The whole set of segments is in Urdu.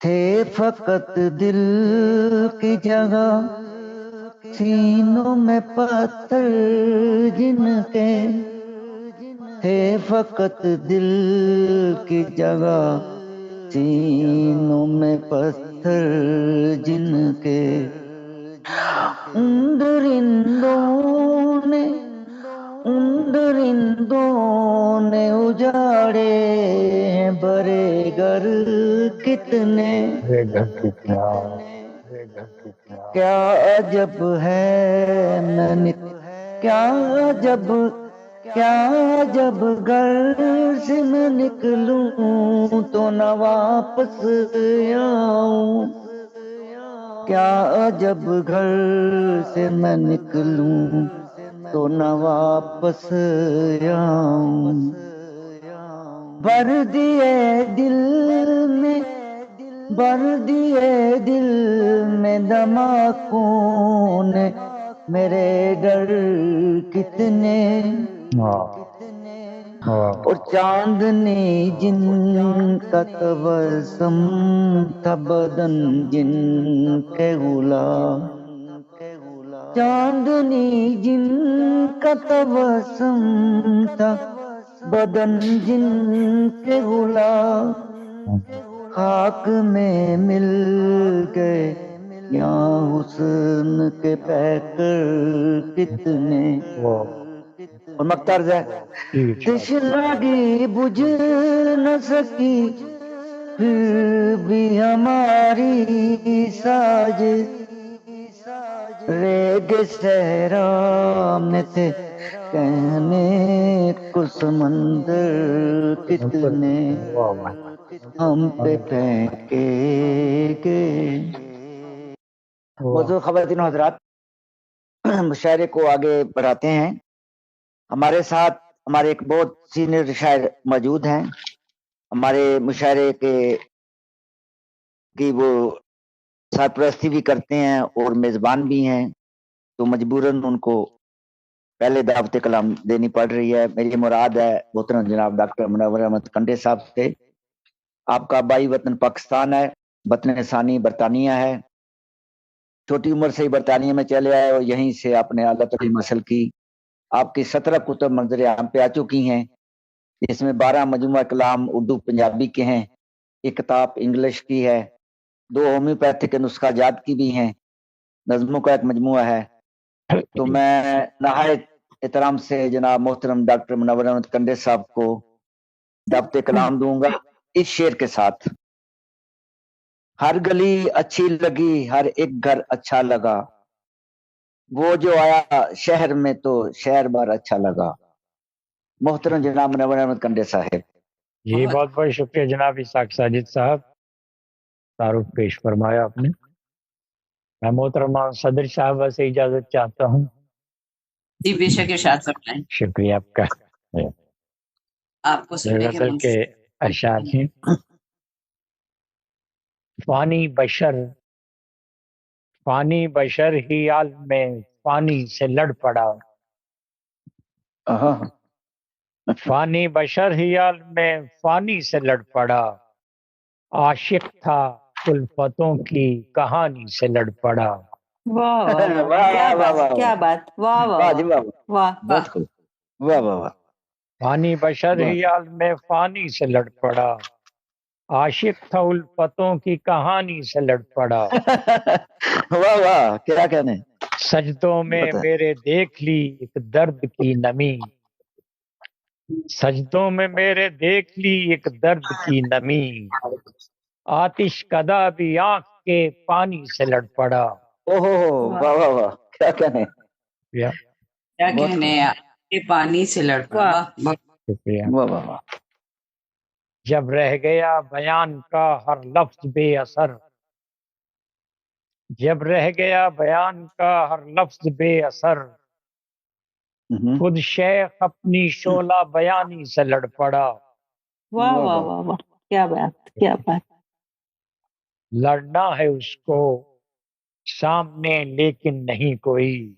تھے فقط دل کی جگہ سینوں میں پتھر جن کے، تھے فقط دل کی جگہ سینوں میں پتھر جن کے، ان درندوں نے اجاڑے برے گر کتنے، کیا عجب ہے کیا عجب گھر سے میں نکلوں تو نہ واپس آؤں، کیا عجب گھر سے میں نکلوں تو نہ واپس آؤں، بھر دیے دل میں دھماکوں نے میرے ڈر کتنے، اور چاندنی جن کا تبسم تھا بدن جن کے غلام، چاندنی جن کا تبسم تھا بدن جن کے غلام، خاک میں مل گئے یہاں حسن کے پیکر کتنے، اور مقطرز ہے، تش لگی بجھ نہ سکی پھر بھی ہماری ساج، ریگ صحرا میں تھے کہنے کو سمندر کتنے، ہم پہ پھینکے گئے۔ موضوع خواتین و حضرات، مشاعرے کو آگے بڑھاتے ہیں۔ ہمارے ساتھ ہمارے ایک بہت سینئر شاعر موجود ہیں، ہمارے مشاعرے کی وہ سرپرستی بھی کرتے ہیں اور میزبان بھی ہیں، تو مجبوراً ان کو پہلے دعوت کلام دینی پڑ رہی ہے۔ میری مراد ہے محترم جناب ڈاکٹر منور احمد کنڈے صاحب سے۔ آپ کا آبائی وطن پاکستان ہے، وطن ثانی برطانیہ ہے، چھوٹی عمر سے ہی برطانیہ میں چلے آئے اور یہیں سے آپ نے اعلیٰ تعلیم حاصل کی۔ آپ کی 17 کتب منظر عام پہ آ چکی ہیں، جس میں 12 مجموعہ کلام اردو پنجابی کے ہیں، ایک کتاب انگلش کی ہے، 2 ہومیوپیتھک نسخہ جات کی بھی ہیں، نظموں کا ایک مجموعہ ہے۔ تو میں نہایت احترام سے جناب محترم ڈاکٹر منور احمد کنڈے صاحب کو دعوت کلام دوں گا اس شعر کے ساتھ۔ ہر گلی اچھی لگی، ہر ایک گھر اچھا لگا، وہ جو آیا شہر میں تو شہر بار اچھا لگا۔ محترم جناب منور احمد کنڈے صاحب۔ جی بہت بہت شکریہ جناب اسحاق ساجد صاحب، تعارف پیش فرمایا آپ نے۔ میں محترم صدر صاحبہ سے اجازت چاہتا ہوں۔ جی بے شک ارشاد فرمائیں۔ شکریہ آپ کا۔ آپ کو سننے کے غزل کے اشعار ہیں۔ فانی بشر ہی عالم میں فانی سے لڑ پڑا، فانی بشر ہی عالم میں فانی سے لڑ پڑا، عاشق تھا الفتوں کی کہانی سے لڑ پڑا۔ واہ کیا بات، واہ واہ واہ بہت خوب، واہ واہ واہ۔ فانی بشر ہی عالم میں فانی سے لڑ پڑا، عاشق تھا الفتوں کی کہانی سے لڑ پڑا، واہ واہ کیا کہنے۔ سجدوں میں میرے دیکھ لی ایک درد کی نمی، سجدوں میں میرے دیکھ لی ایک درد کی نمی، آتش کدا بھی آنکھ کے پانی سے لڑ پڑا۔ اوہو واہ واہ واہ کیا کہنے، یا کیا کہنے ہیں، یہ پانی سے لڑ پڑا۔ شکریہ۔ واہ واہ واہ۔ جب رہ گیا بیان کا ہر لفظ بے اثر، جب رہ گیا بیان کا ہر لفظ بے اثر، خود شیخ اپنی شعلہ بیانی سے لڑ پڑا۔ واہ واہ واہ واہ کیا بات، کیا بات۔ لڑنا ہے اس کو سامنے لیکن نہیں کوئی،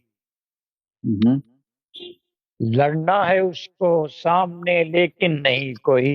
لڑنا ہے اس کو سامنے لیکن نہیں کوئی،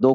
2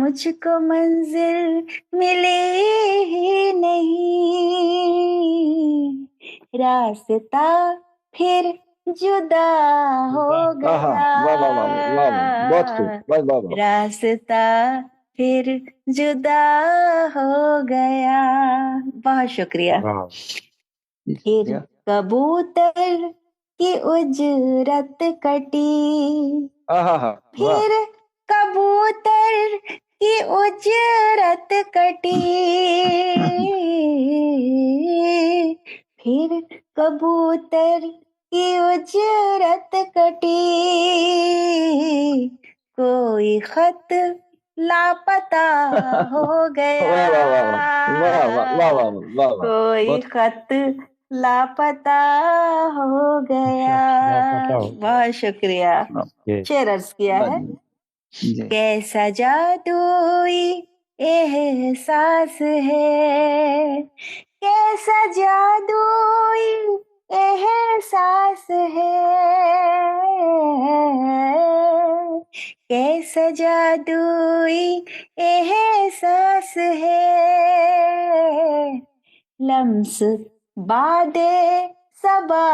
مجھ کو منزل ملے ہی نہیں، راستہ پھر جدا ہو واہ گیا، واہ واہ واہ واہ واہ، بہت خوب، واہ واہ واہ۔ راستہ پھر جدا ہو گیا۔ بہت شکریہ۔ پھر کبوتر کی اجرت کٹی، پھر کبوتر کی اجرت کٹی، پھر کبوتر کی اجرت کٹی، کوئی خط لاپتہ ہو گیا، کوئی خط لاپتہ ہو گیا۔ بہت شکریہ۔ شعر عرض کیا ہے، کیسا جادوئی احساس ہے، کیسا جادوئی احساس ہے، کیسا جادوئی احساس ہے، لمس بعد صبا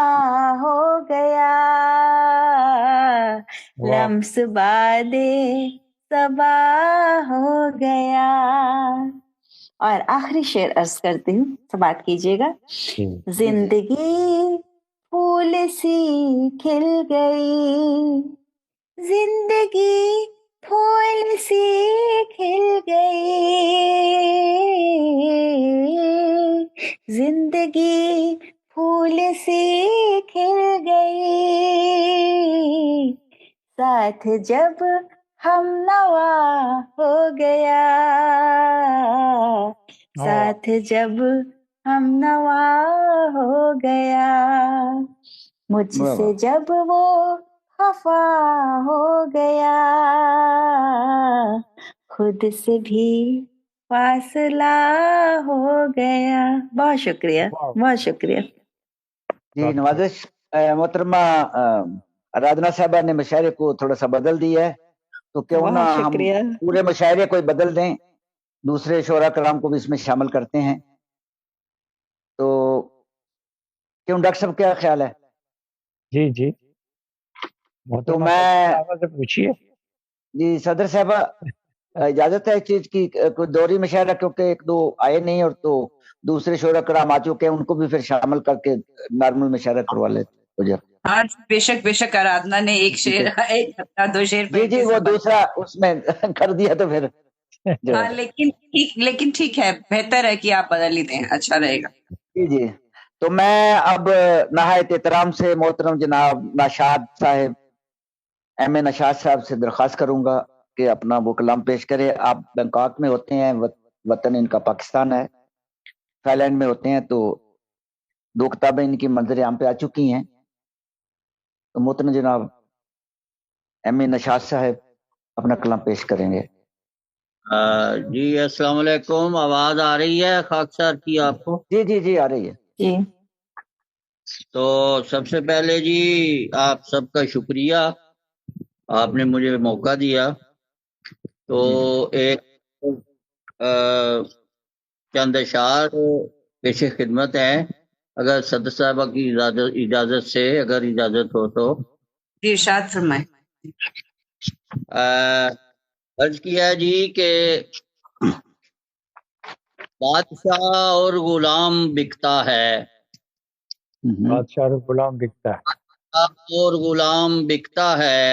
ہو گیا، لمس بعد صبا ہو گیا۔ اور آخری شعر عرض کرتی ہوں، سماعت کیجیے گا۔ زندگی پھول سی کھل گئی، زندگی پھول سی کھل گئی، زندگی پھول سی کھل گئی، ساتھ جب ہم نوا ہو گیا، ساتھ جب ہم نوا ہو گیا، مجھ سے جب وہ خفا ہو گیا، خود سے بھی فاصلہ ہو گیا۔ بہت شکریہ، بہت شکریہ۔ جی نوازش محترمہ آرادھنا صاحبہ نے مشاعرے کو تھوڑا سا بدل دیا ہے، تو کیوں نہ ہم پورے مشاعرے کو بدل دیں، دوسرے شعراء کرام کو بھی اس میں شامل کرتے ہیں۔ تو کیوں ڈاکٹر صاحب کیا خیال ہے؟ جی جی، تو میں پوچھیے۔ جی صدر صاحبہ اجازت ہے اس چیز کی، کوئی دوری مشاعرہ کیونکہ ایک دو آئے نہیں اور تو دوسرے شعراء کرام آ چکے ہیں، ان کو بھی پھر شامل کر کے نارمل مشاعرہ کروا لیتے ہو جائے۔ ہاں بے شک بے شک، آرادھنا نے ایک شعر دو شعر جی جی وہ دوسرا اس میں کر دیا تو پھر ہاں، لیکن ٹھیک ہے، بہتر ہے کہ آپ بدل ہی دیں، اچھا رہے گا۔ جی جی، تو میں اب نہایت احترام سے محترم جناب نشاد صاحب، ایم اے نشاد صاحب سے درخواست کروں گا کہ اپنا وہ کلام پیش کرے۔ آپ بینکاک میں ہوتے ہیں، وطن ان کا پاکستان ہے، تھائی لینڈ میں ہوتے ہیں، تو دو کتابیں ان کی منظر عام پہ آ چکی ہیں، تو محترم جناب ایم اے نشاد صاحب اپنا کلام پیش کریں گے۔ جی السلام علیکم، آواز آ رہی ہے خاک سار کی آپ کو؟ جی جی جی آ رہی ہے جی۔ تو سب سے پہلے جی آپ سب کا شکریہ، آپ نے مجھے موقع دیا، تو ایک چند اشعار پیش خدمت ہیں، اگر صدر صاحبہ کی اجازت سے، اگر اجازت ہو تو۔ جی ارشاد فرمائیں۔ عرض کیا جی کہ بادشاہ اور غلام بکتا ہے، بادشاہ اور غلام بکتا ہے، اور غلام بکتا ہے،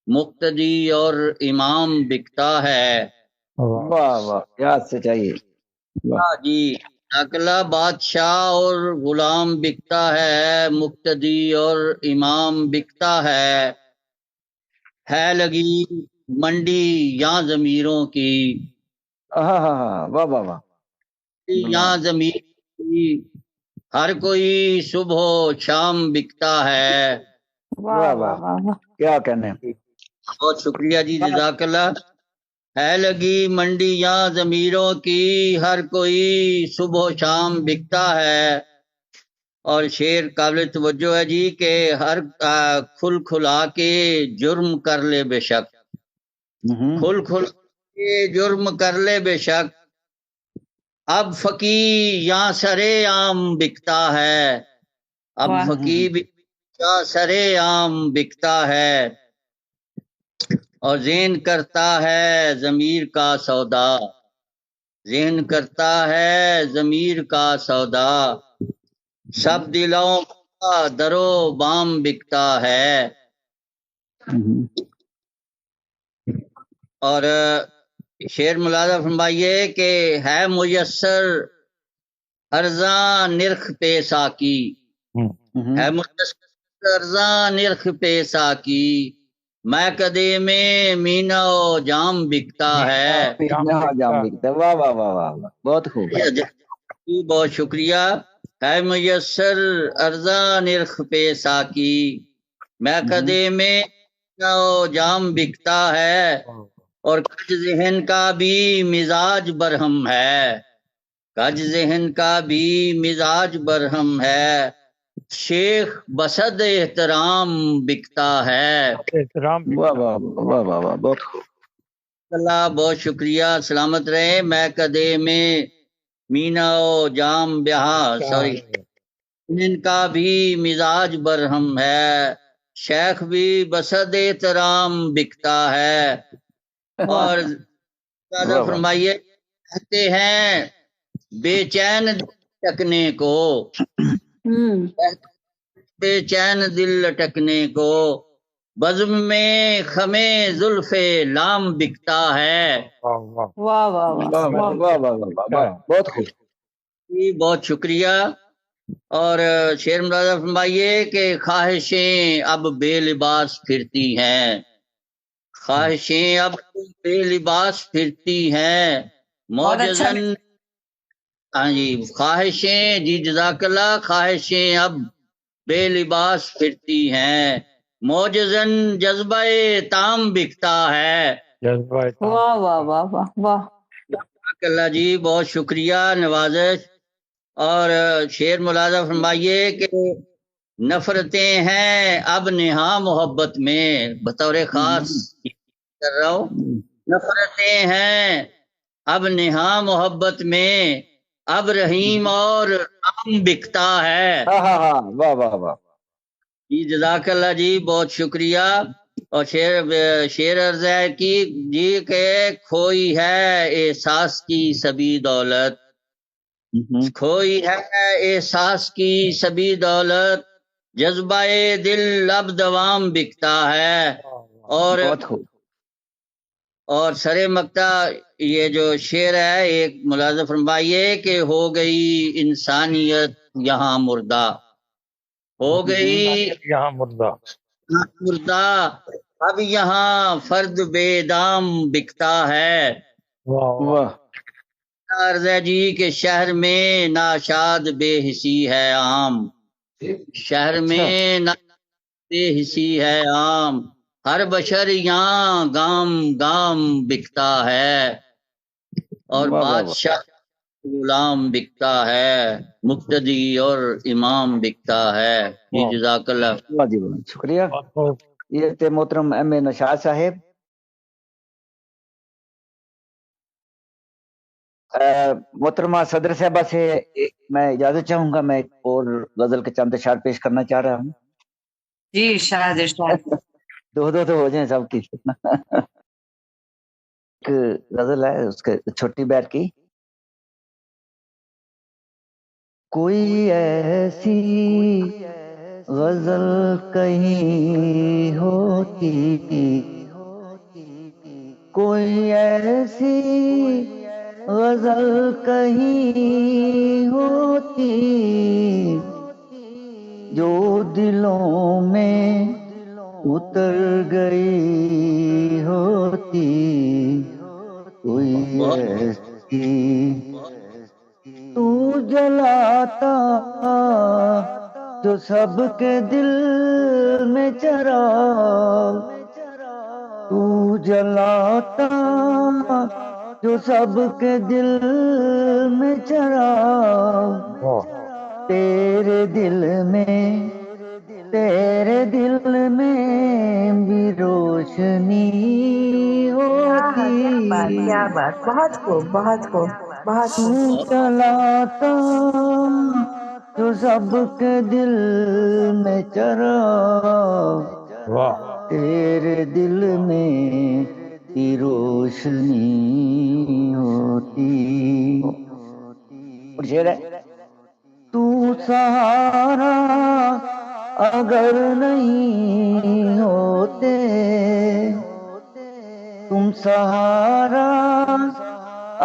مقتدی اور امام بکتا ہے۔ واہ واہ، یاد سے چاہیے جی اکلا بادشاہ اور غلام بکتا ہے، مقتدی اور امام بکتا ہے لگی منڈی یہاں ضمیروں کی، ہاں ہاں ہاں، واہ واہ واہ، یہاں ضمیر کی ہر کوئی صبح و شام بکتا ہے۔ واہ واہ، کیا کہنے۔ بہت شکریہ جی، جزاک اللہ۔ ہے لگی منڈی یہاں ضمیروں کی، ہر کوئی صبح و شام بکتا ہے۔ اور شعر قابل توجہ ہے جی کہ ہر کھل کھلا کے جرم کر لے بے شک، کھل کھل یہ جرم کر لے بے شک، اب فقی یہاں سرے عام بکتا ہے، اب واہ فقی بھی یہاں سرے عام بکتا ہے، اور ذہن کرتا ہے ضمیر کا سودا، ذہن کرتا ہے ضمیر کا سودا، سب دلوں کا درو بام بکتا ہے۔ اور شعر ملاحظہ فرمائیے کہ ہے میسر ارزاں نرخ پہ ساکی، ہے میسر ارزاں نرخ پہ ساکی، میں کدے میں مینا و جام بکتا ہے۔ جام بکتا ہے، واہ واہ واہ واہ واہ، بہت خوب۔ جی بہت شکریہ۔ ہے میسر ارزاں نرخ پہ ساکی، میں کدے میں مینا و جام بکتا ہے، اور کج ذہن کا بھی مزاج برہم ہے، کج ذہن کا بھی مزاج برہم ہے، شیخ بسد احترام بکتا ہے۔ احترام واہ واہ واہ واہ واہ، بہت خوب۔ اللہ بہت شکریہ، سلامت رہے۔ میں کدے میں مینا و جام بہا، سوری، ان کا بھی مزاج برہم ہے، شیخ بھی بسد احترام بکتا ہے۔ اور زیادہ فرمائیے، کہتے ہیں بے چین دل لٹکنے کو، بے چین دل لٹکنے کو، بزم میں خمے زلف لام بکتا ہے۔ واہ واہ واہ واہ واہ واہ واہ واہ واہ واہ، بہت خوب۔ جی بہت شکریہ۔ اور شعر ملاحظہ فرمائیے کہ خواہشیں اب بے لباس پھرتی ہیں، خواہشیں اب بے لباس پھرتی ہیں، بہت اچھا موجزن، ہاں جی، خواہشیں، جی جزاک اللہ، خواہشیں اب بے لباس پھرتی ہیں، موجزن جذبہ تام بکتا ہے۔ جذبہ واہ واہ واہ واہ واہ، جزاک اللہ جی، بہت شکریہ، نوازش۔ اور شعر ملاحظہ فرمائیے کہ نفرتیں ہیں اب نہا محبت میں، بطور خاص کر رہا ہوں، نفرتیں ہیں اب نہا محبت میں، اب رحیم اور رام بکتا ہے۔ ہاں ہاں ہاں، واہ واہ واہ، جی جزاک اللہ جی، بہت شکریہ۔ اور شعر عرض ہے کہ جی کہ کھوئی ہے احساس کی سبھی دولت، کھوئی ہے احساس کی سبھی دولت، جذبہ دل اب دوام بکتا ہے۔ اور بہت خوب۔ اور سر مکتا یہ جو شعر ہے، ایک ملاحظہ فرمائیے کہ ہو گئی انسانیت یہاں مردہ، ہو گئی یہاں مردہ، مردہ، اب یہاں فرد بے دام بکتا ہے۔ واہ واہ واہ، عرض ہے جی کہ شہر میں ناشاد بے حسی ہے عام، شہر میں بے حسی ہے عام، ہر بشر یہاں گام گام بکتا ہے، اور واہ واہ واہ۔ بادشاہ غلام بکتا ہے، مقتدی اور امام بکتا ہے۔ جی جزاک اللہ۔ واہ جی، واہ، شکریہ۔ بہت خوب۔ یہ تھے محترم ایم اے نشاد صاحب۔ محترمہ صدر صاحبہ سے میں اجازت چاہوں گا، میں ایک اور غزل کے چند اشعار پیش کرنا چاہ رہا ہوں۔ جی ارشاد ارشاد۔ دو تو ہو جائیں سب کی۔ ایک غزل ہے اس کے چھوٹی بیت کی، کوئی ایسی غزل کہیں ہوتی، کوئی ایسی غزل کہیں ہوتی، جو دلوں میں اتر گئی ہوتی، کوئی ایسی تو جلاتا جو سب کے دل میں چراغ، تو جلاتا جو سب کے دل میں چراغ، تیرے دل میں بھی روشنی ہوتی، کیا بات، بہت خوب، بہت خوب، بہت خوب۔ تو چلاتا جو سب کے دل میں چرا، واہ تیرے دل میں کی روشنی ہوتی، اور شعر ہے تو سہارا اگر نہیں ہوتے، تم سہارا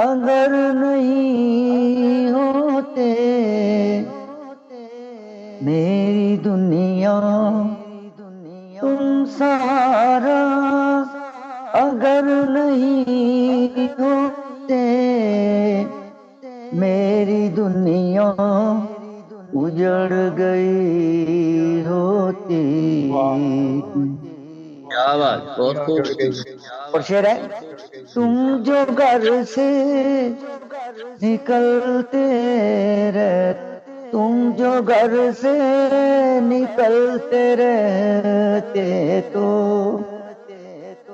اگر نہیں ہوتے، میری دنیا تم سہارا اگر نہیں ہوتے، میری دنیا اجڑ گئی ہوتی۔ کیا بات، بہت خوب۔ اور شعر ہے تم جو گھر سے نکلتے تم جو گھر سے نکلتے رہتے تو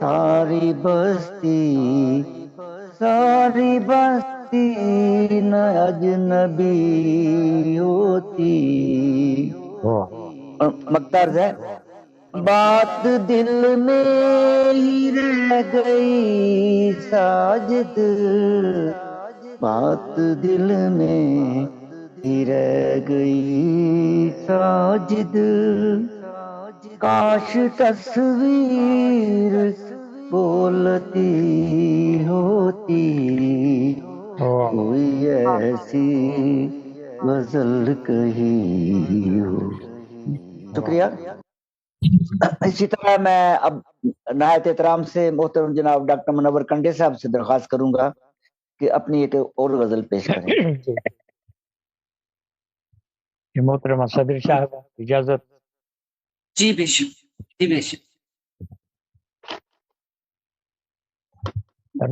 ساری بستی نہ اجنبی ہوتی۔ واہ اور مقدار ہے بات دل میں ہی رہ گئی ساجد، بات دل میں ہی رہ گئی ساجد، کاش تصویر بولتی ہوتی، واہ کوئی ایسی غزل کہی ہو۔ شکریہ۔ اسی طرح میں اب نہایت احترام سے محترم جناب ڈاکٹر منور کنڈے صاحب سے درخواست کروں گا کہ اپنی ایک اور غزل پیش کریں۔ جی محترمہ صدر صاحب اجازت؟ جی بے شک، جی بے شک۔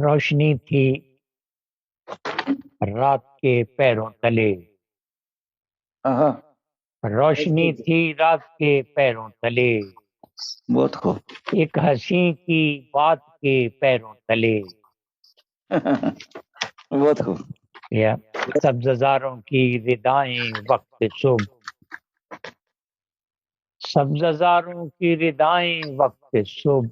روشنی تھی رات کے پیروں تلے، ہاں روشنی تھی رات کے پیروں تلے، بہت خوب۔ ایک ہنسی کی بات کے پیروں تلے، بہت خوب۔ یا سبززاروں کی ردائیں وقت صبح، سبززاروں کی ردائیں وقت صبح،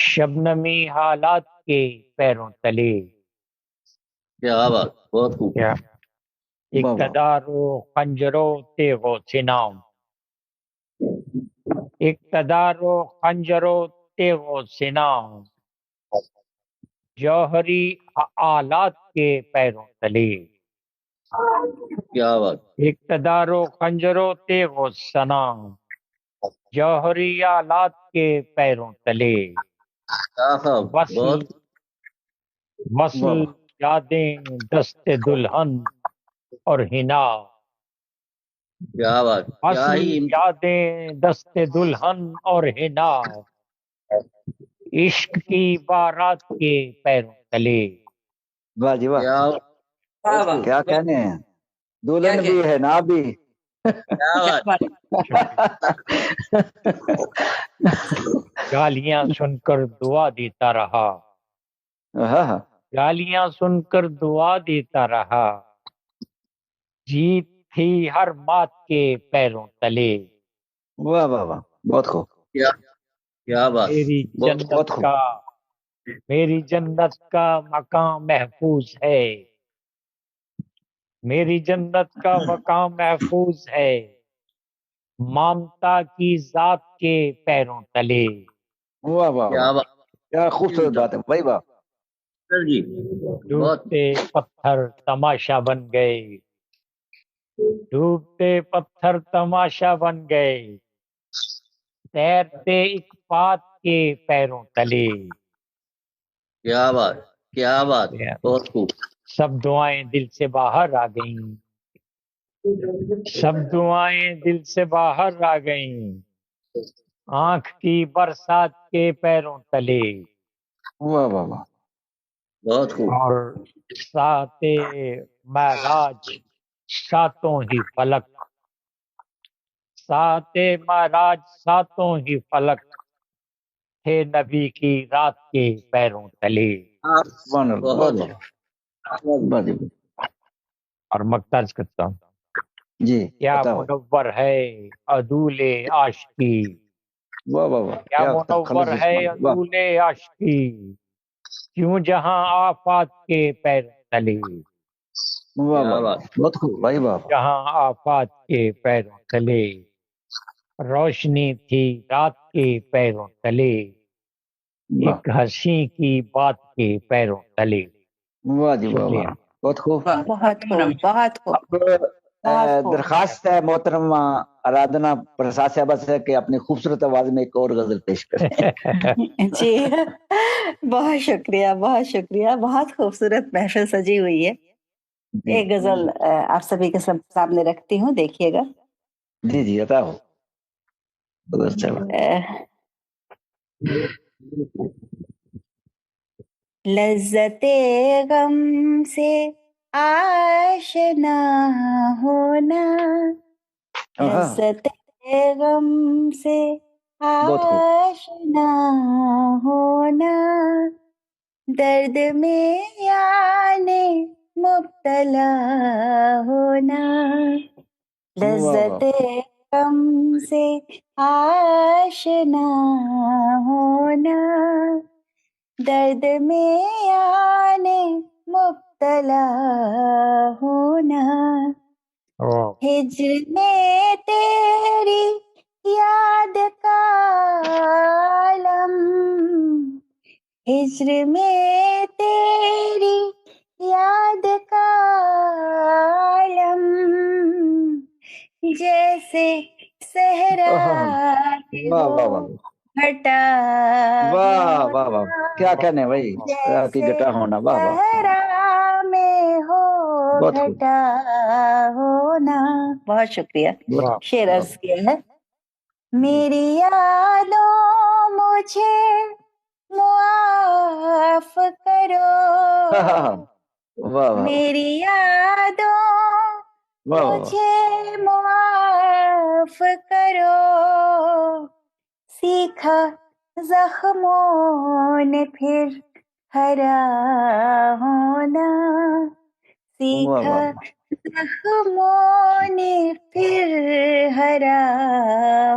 شبنمی حالات کے پیروں تلے، کیا بات، بہت خوب۔ یا اقتدار و خنجر و تیغ و سنام، اقتدار و خنجر و تیغ و سنام، جوہری آلات کے پیروں تلے، کیا بات، اقتدار و خنجر و تیغ و سنام، جوہری آلات کے پیروں تلے، وصل وصل یادیں دست دلہن اور حنا، کیا بات، کیا وصل ہی یادیں دست دلہن اور حنا، عشق کی بارات کے پیروں تلے، واہ جی واہ، کیا واہ واہ، کیا کہنے ہیں، دلہن بھی ہے نا بھی۔ کیا بات، گالیاں سن کر دعا دیتا رہا، ہاں گالیاں سن کر دعا دیتا رہا، جیت تھی ہر بات کے پیروں تلے، واہ واہ واہ، بہت خوب۔ کیا بات، میری بہت جنت کا میری جنت کا مقام محفوظ ہے، میری جنت کا مقام محفوظ ہے، مامتا کی ذات کے پیروں تلے، واہ واہ کیا واہ، بات کیا خوبصورت بات ہے بھائی واہ۔ سر جی، بہت ڈوبتے پتھر تماشا بن گئے، ڈوبتے پتھر تماشا بن گئے، تیرتے ایک بات کے پیروں تلے، کیا بات، کیا بات، بہت خوب۔ سب دعائیں دل سے باہر آ گئیں، سب دعائیں دل سے باہر آ گئیں، آنکھ کی برسات کے پیروں تلے، واہ واہ واہ، بہت خوب۔ اور سات معراج ساتوں ہی فلک، سات معراج ساتوں ہی فلک تھے نبی کی رات کے پیروں تلے. بہت اور مقترض کرتا ہوں. جی کیا بتاؤ. منور ہے عدول عاشقی. واہ واہ واہ، کیا منور منور ہے عدول عاشقی. کیوں جہاں آفات کے پیروں تلے. واہ واہ، بہت خوب بھائی، واہ. جہاں آفات کے پیروں تلے. روشنی تھی رات کے پیروں تلے. ایک ہنسی کی بات کے پیروں تلے. واہ جی واہ شکریہ. واہ، بہت خوب. بہت خوب، بہت خوب، اب بہت خوب. درخواست ہے محترمہ آرادھنا پرساد صاحبہ سے کہ اپنی خوبصورت آواز میں ایک اور غزل پیش کریں. جی بہت شکریہ، بہت شکریہ. بہت خوبصورت محفل سجی ہوئی ہے. ایک غزل آپ سبھی کے سامنے رکھتی ہوں، دیکھیے گا. جی جی عطا ہو. لذت غم سے آشنا ہونا، لذت غم سے آشنا ہونا، درد میں یعنی مبتلا ہونا، لذت غم سے آشنا ہونا، درد میں یعنی مبتلا ہونا، ہجر میں تیری یاد کا عالم، ہجر میں تیری یاد کا عالم، جیسے صحرا کے ہو گھٹا، واہ واہ واہ، کیا کہنے بھائی، کی گٹا ہونا. واہ واہ، صحرا میں ہو گھٹا ہونا. بہت شکریہ. شعر عرض کیا ہے. میری یادوں مجھے معاف کرو، میری یادوں مجھے معاف کرو، سیکھا زخموں نے پھر ہرا ہونا، سیکھا زخموں نے پھر ہرا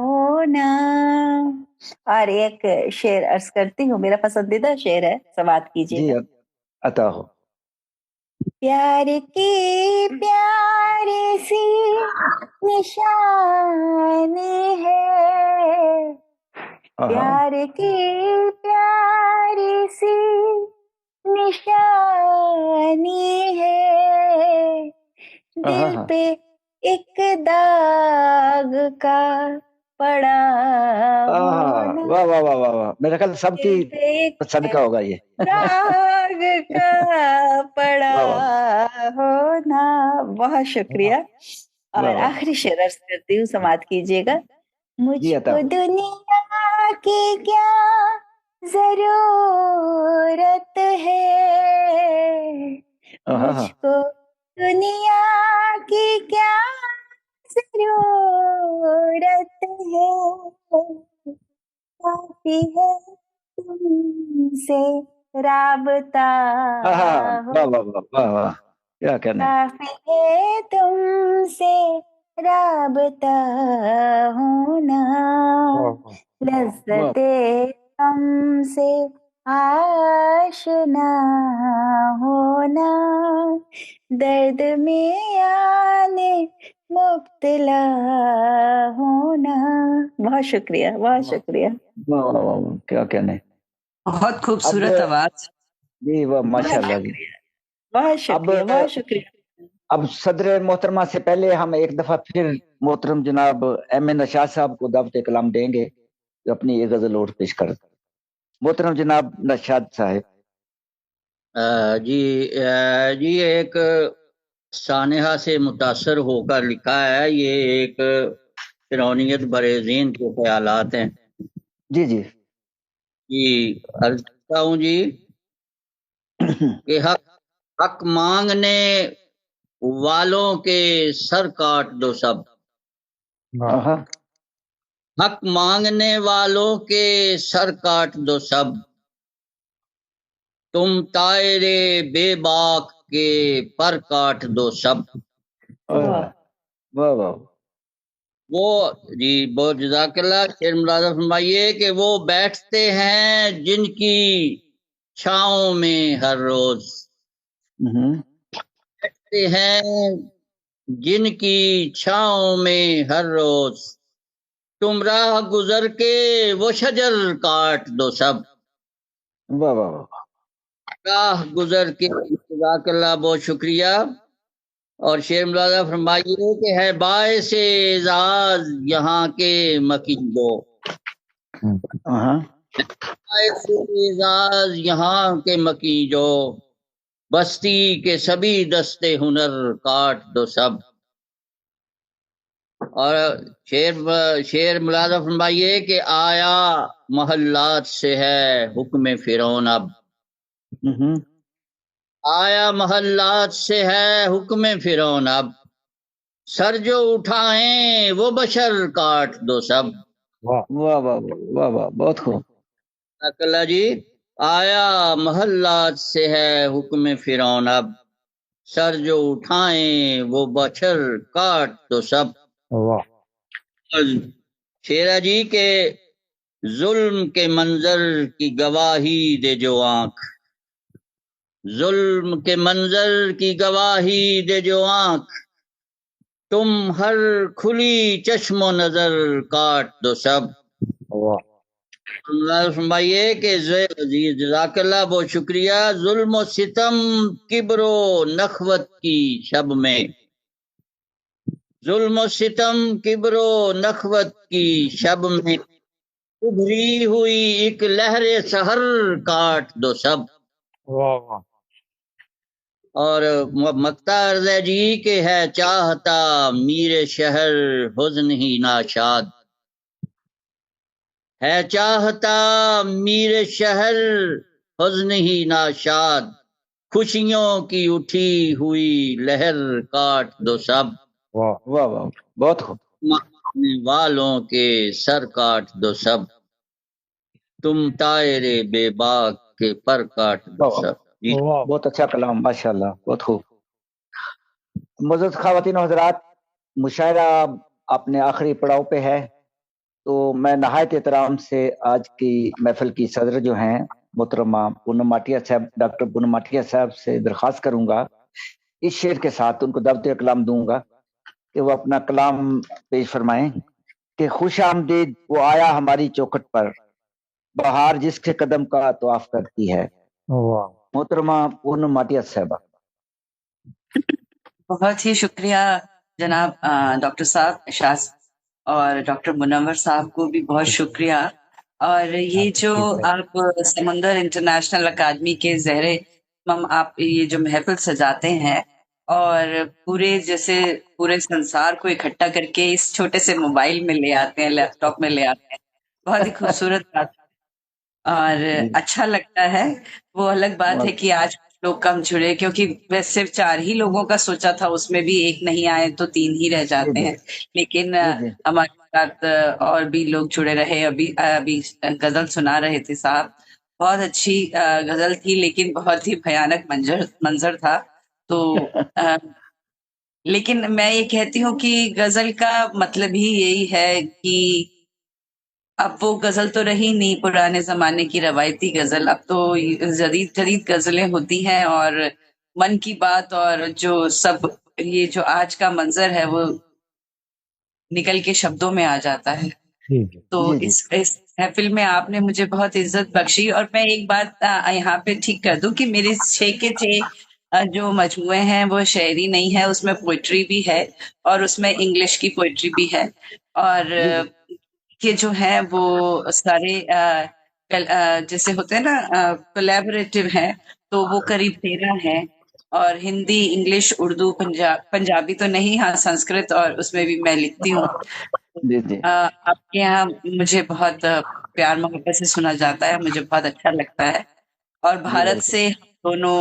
ہونا. اور ایک شعر عرض کرتی ہوں، میرا پسندیدہ شعر ہے، سماعت کیجیے. جی عطا ہو. پیار کی پیاری سی نشانی ہے، پیار کی پیاری سی نشانی ہے، دل پہ ایک داغ کا پڑا ہونا. واہ واہ واہ واہ، میرے خیال سب کی صدقہ ہوگا یہ. داغ کا پڑا ہونا. بہت شکریہ. اور آخری شعر عرض کرتی ہوں، سماعت کیجیے گا. مجھ کو دنیا کی کیا ضرورت ہے، مجھ کو دنیا کی کیا ضرورت ہے، کافی ہے تم سے رابطہ، کیا کہنا، کافی ہے تم سے رابطہ ہونا، لذت غم سے آشنا ہونا، درد میں آنے مبتلا ہونا. بہت شکریہ، بہت شکریہ. کیا کہنے، بہت خوبصورت آواز. جی وہ ماشاء اللہ جی. بہت شکریہ، بہت شکریہ. اب صدر محترمہ سے پہلے ہم ایک دفعہ پھر محترم جناب ایم اے نشاط صاحب کو دعوت کلام دیں گے جو اپنی ایک غزل اور پیش کر. محترم جناب نشاط صاحب. جی ایک سانحہ سے متاثر ہو کر لکھا ہے، یہ ایک فرعونیت برے ذہن کے خیالات ہیں. جی جی جی عرض کرتا ہوں جی کہ حق مانگنے والوں کے سر کاٹ دو سب، حق مانگنے والوں کے سر کاٹ دو سب، تم طائرے بے باک کے پر کاٹ دو سب۔ واہ واہ واہ، وہ جی بہت جزاک اللہ، شعر ملازم فرمائیے کہ وہ بیٹھتے ہیں جن کی چھاؤں میں ہر روز، بیٹھتے ہیں جن کی چھاؤں میں ہر روز، تم راہ گزر کے وہ شجر کاٹ دو سب۔ واہ واہ واہ، راہ گزر کے، جزاک اللہ بہت شکریہ۔ اور شعر ملازم فرمائیے کہ ہے باعث اعزاز یہاں کے مکیدو، باعث اعزاز یہاں کے مکیدو، بستی کے سبھی دستے ہنر کاٹ دو سب۔ اور شعر ملازم فرمائیے کہ آیا محلات سے ہے حکم فرعون اب، آیا محلات سے ہے حکم فرعون اب، سر جو اٹھائیں وہ بشر کاٹ دو سب۔ واہ واہ واہ واہ واہ، بہت خوب۔ اللہ جی، آیا محلات سے ہے حکم فرعون اب، سر جو اٹھائیں وہ بشر کاٹ دو سب۔ شیرا جی کے ظلم کے منظر کی گواہی دے جو آنکھ، ظلم کے منظر کی گواہی دے جو آنکھ، تم ہر کھلی چشم و نظر کاٹ دو سب۔ فرمائیے کہ جزاک اللہ بہت شکریہ، ظلم و ستم کبر و نخوت کی شب میں، ظلم و ستم کبر و نخوت کی شب میں، ابھری ہوئی ایک لہر سحر کاٹ دو سب۔ اور مکتا عرض ہے جی کہ ہے چاہتا میر شہر حزن ہی ناشاد، ہے چاہتا میر شہر حزن ہی ناشاد، خوشیوں کی اٹھی ہوئی لہر کاٹ دو سب۔ واہ واہ واہ، بہت خوب۔ مانگنے والوں کے سر کاٹ دو سب، تم طائرے بے باک کے پر کاٹ دو سب۔ جی بہت اچھا کلام، ماشاءاللہ، بہت خوب۔ معزز خواتین و حضرات، مشاعرہ اپنے آخری پڑاؤ پہ ہے، تو میں نہایت احترام سے آج کی محفل کی صدر جو ہیں محترمہ پونم ماٹیا صاحب، ڈاکٹر پونم ماٹیا صاحب سے درخواست کروں گا، اس شعر کے ساتھ ان کو دعوت کلام دوں گا کہ وہ اپنا کلام پیش فرمائیں کہ خوش آمدید وہ آیا ہماری چوکھٹ پر، بہار جس کے قدم کا طواف کرتی ہے۔ محترمہ پونم ماٹیا صاحبہ۔ بہت ہی شکریہ جناب ڈاکٹر صاحب اشاز، اور ڈاکٹر منور صاحب کو بھی بہت شکریہ۔ اور یہ جو آپ سمندر انٹرنیشنل اکیڈمی کے زیر آپ یہ جو محفل سجاتے ہیں اور پورے سنسار کو اکٹھا کر کے اس چھوٹے سے موبائل میں لے آتے ہیں، لیپ ٹاپ میں لے آتے ہیں، بہت ہی خوبصورت بات اور اچھا لگتا ہے۔ وہ الگ بات ہے کہ آج لوگ کم جڑے، کیونکہ ویسے صرف 4 ہی لوگوں کا سوچا تھا، اس میں بھی 1 نہیں آئے تو 3 ہی رہ جاتے ہیں، لیکن ہمارے ساتھ اور بھی لوگ جڑے رہے۔ ابھی غزل سنا رہے تھے صاحب، بہت اچھی غزل تھی، لیکن بہت ہی بھیانک منظر تھا۔ تو لیکن میں یہ کہتی ہوں کہ غزل کا مطلب ہی یہی ہے کہ اب وہ غزل تو رہی نہیں پرانے زمانے کی روایتی غزل، اب تو جدید غزلیں ہوتی ہیں، اور من کی بات اور جو سب یہ جو آج کا منظر ہے وہ نکل کے شبدوں میں آ جاتا ہے۔ تو اس محفل میں آپ نے مجھے بہت عزت بخشی۔ اور میں ایک بات یہاں پہ ٹھیک کر دوں کہ میرے 6 کے 6 جو مجموعے ہیں وہ شاعری نہیں ہے، اس میں پوئٹری بھی ہے اور اس میں انگلش کی پوئٹری بھی ہے، اور کہ جو ہے وہ سارے جیسے ہوتے ہیں نا کولیبریٹو ہیں، تو وہ قریب 13 ہیں، اور ہندی، انگلش، اردو، پنجابی تو نہیں، ہاں سنسکرت، اور اس میں بھی میں لکھتی ہوں۔ آپ کے یہاں مجھے بہت پیار محبت سے سنا جاتا ہے، مجھے بہت اچھا لگتا ہے۔ اور بھارت سے دونوں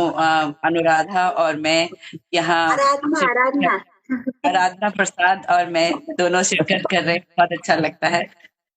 انورادھا اور میں یہاں آرادھنا پرساد اور میں دونوں شرکت کر رہے ہیں، بہت اچھا لگتا ہے۔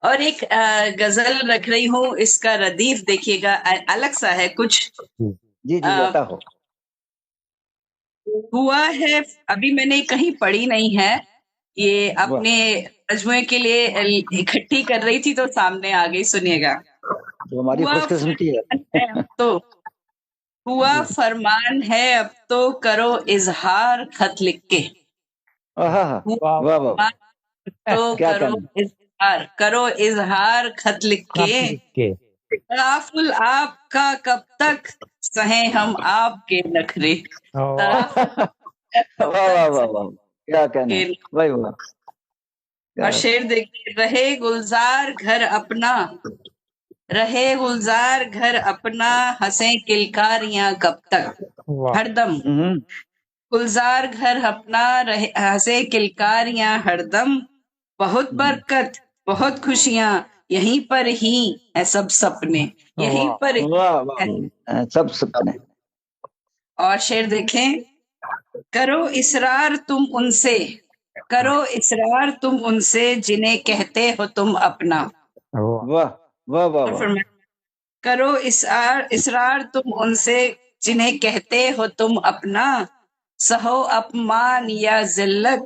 اور ایک غزل رکھ رہی ہوں، اس کا ردیف دیکھیے گا، الگ سا ہے کچھ. جی جی بتاؤ. ہوا ہے، ابھی میں نے کہیں پڑھی نہیں ہے، یہ اپنے مجموعے کے لیے اکٹھی کر رہی تھی تو سامنے آ گئی، سنیے گا. تو ہماری خوش قسمتی ہے. تو ہوا فرمان ہے اب تو کرو اظہار خط لکھ کے. تو کرو اظہار خط لکھ کے. تغافل آپ کا کب تک سہیں ہم آپ کے نخرے. کیا کہنا. اور شعر دیکھیے، رہے گلزار گھر اپنا، رہے گلزار گھر اپنا، ہنسیں کلکاریاں کب تک. ہر دم گلزار گھر اپنا، ہنسے کلکاریاں ہر دم. بہت برکت بہت خوشیاں یہیں پر ہی ہے سب سپنے، یہیں پر سب سپنے. اور شعر دیکھیں، کرو اصرار تم ان سے، کرو اصرار تم ان سے جنہیں کہتے ہو تم اپنا. واہ واہ واہ. کرو اصرار تم ان سے جنہیں کہتے ہو تم اپنا. سہو اپمان یا ذلت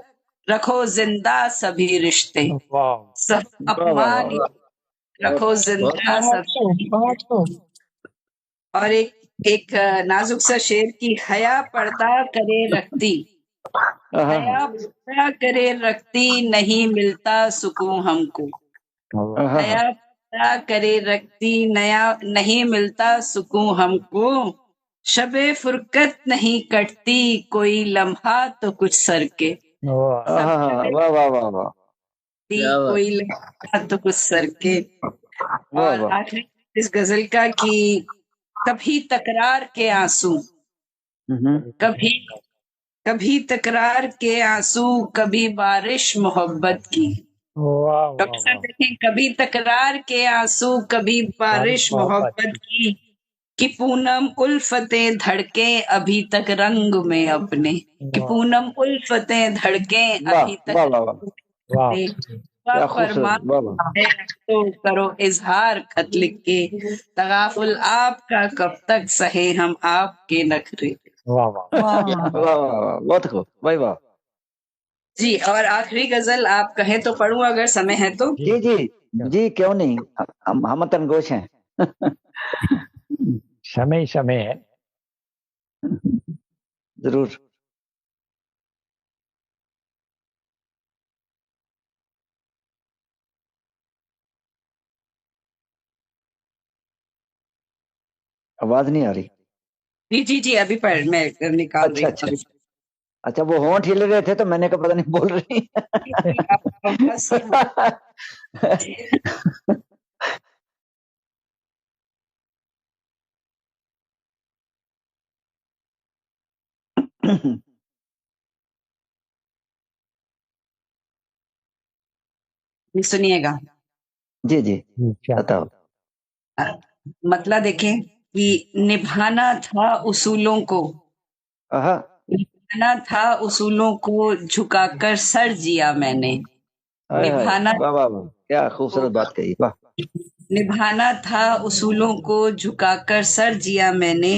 رکھو زندہ سبھی رشتے. سہو اپمان رکھو زندہ سبھی. اور ایک نازک سا شعر کی، حیا پردہ کرے رکھتی، حیا پردہ کرے رکھتی نہیں ملتا سکون ہم کو. حیا پردہ کرے رکھتی نہیں ملتا سکون ہم کو. شب فرقت نہیں کٹتی کوئی لمحہ تو کچھ سر کے. کوئی لمحہ تو کچھ سر کے. اور آخری اس غزل کا کہ کبھی تکرار کے آنسو، کبھی تکرار کے آنسو، کبھی بارش محبت کی. ڈاکٹر صاحب دیکھیں، کبھی تکرار کے آنسو کبھی بارش محبت کی. کہ پونم الفتیں دھڑکیں ابھی تک رنگ میں اپنے، کہ پونم الفتیں دھڑکیں ابھی تک فرمان ہے تو کرو اظہار خط لکھ کے. تغافل آپ کا کب تک سہے ہم آپ کے نخرے. بہت خوب. واہ واہ. جی، اور آخری غزل آپ کہیں تو پڑھوں اگر سمے ہے تو. جی جی جی کیوں نہیں، ہم تنگوش ہیں. سمے ہے. ضرور. آواز نہیں آ رہی. جی جی ابھی میں نکال رہی ہوں. اچھا وہ ہونٹ ہل رہے تھے تو میں نے کہا پتہ نہیں بول رہی. سنیے گا. جی جی بتاؤ. مطلب دیکھیں کہ نبھانا تھا اصولوں کو، نبھانا تھا اصولوں کو جھکا کر سر جیا میں نے. نبھانا کیا خوبصورت بات کہی. نبھانا تھا اصولوں کو جھکا کر سر جیا میں نے.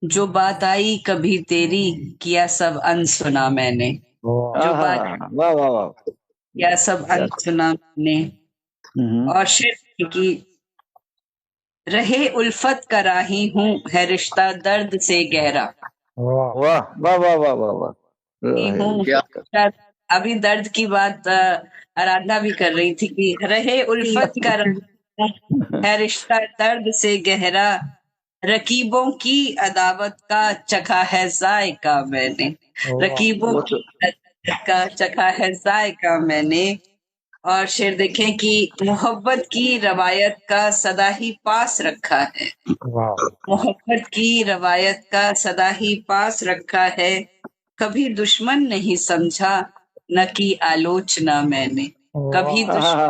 جو بات آئی کبھی تیری کیا سب ان سنا میں نے. جو بات کیا سب ان سنا میں نے. اور شعر کی، رہے الفت کا راہی ہوں ہے رشتہ درد سے گہرا. ابھی درد کی بات ارادنا بھی کر رہی تھی کہ رہے الفت کا ہے رشتہ درد سے گہرا. رقیبوں کی عداوت کا چکھا ہے ذائقہ میں نے. رقیبوں کی عداوت کا چکھا ہے ذائقہ میں نے. اور شعر دیکھیں کہ محبت کی روایت کا صدا ہی پاس رکھا ہے. محبت کی روایت کا صدا ہی پاس رکھا ہے. کبھی دشمن نہیں سمجھا نہ کی آلوچنا میں نے. کبھی دشمن